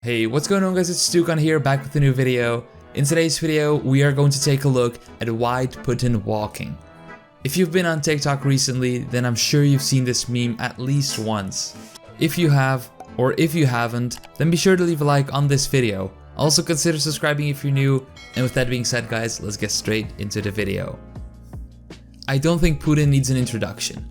Hey, what's going on guys, it's Stukan here, back with a new video. In today's video, we are going to take a look at White Putin walking. If you've been on TikTok recently, then I'm sure you've seen this meme at least once. If you have, or if you haven't, then be sure to leave a like on this video. Also consider subscribing if you're new, and with that being said guys, let's get straight into the video. I don't think Putin needs an introduction.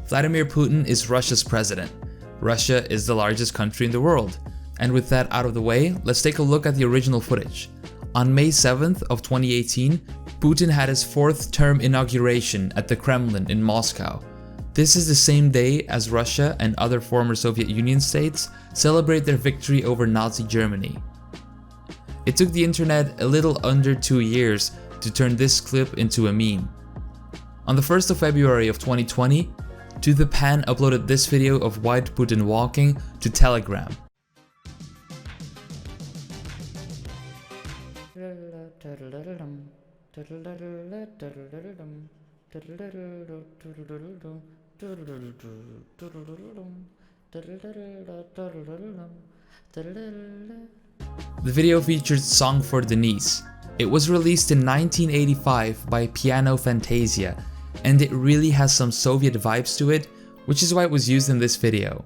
Vladimir Putin is Russia's president. Russia is the largest country in the world. And with that out of the way, let's take a look at the original footage. On May 7th of 2018, Putin had his fourth term inauguration at the Kremlin in Moscow. This is the same day as Russia and other former Soviet Union states celebrate their victory over Nazi Germany. It took the internet a little under 2 years to turn this clip into a meme. On the 1st of February of 2020, To The Pan uploaded this video of White Putin walking to Telegram. The video featured Song for Denise. It was released in 1985 by Piano Fantasia, and it really has some Soviet vibes to it, which is why it was used in this video.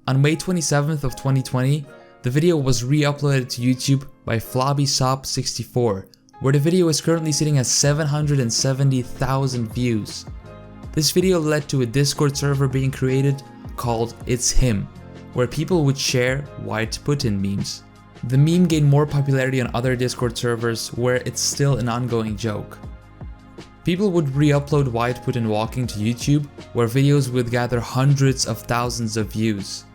On May 27th of 2020, the video was re-uploaded to YouTube by FlobbySop64, where the video is currently sitting at 770,000 views. This video led to a Discord server being created called It's Him, where people would share White Putin memes. The meme gained more popularity on other Discord servers where it's still an ongoing joke. People would re-upload White Putin walking to YouTube, where videos would gather hundreds of thousands of views.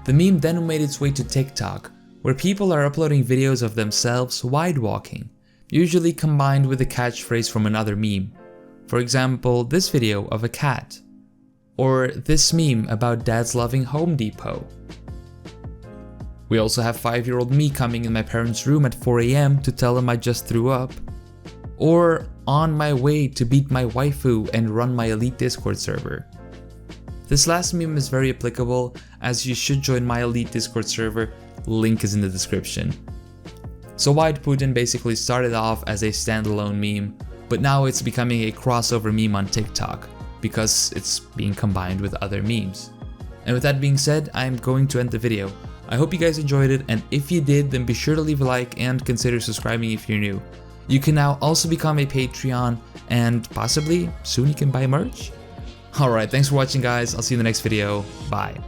The meme then made its way to TikTok, where people are uploading videos of themselves wide walking, usually combined with a catchphrase from another meme. For example, this video of a cat. Or this meme about dads loving Home Depot. We also have 5-year-old me coming in my parents' room at 4 AM to tell them I just threw up. Or on my way to beat my waifu and run my elite Discord server. This last meme is very applicable, as you should join my elite Discord server, link is in the description. So White Putin basically started off as a standalone meme, but now it's becoming a crossover meme on TikTok, because it's being combined with other memes. And with that being said, I'm going to end the video. I hope you guys enjoyed it, and if you did, then be sure to leave a like and consider subscribing if you're new. You can now also become a Patreon, and possibly soon you can buy merch. Alright, thanks for watching guys, I'll see you in the next video, bye.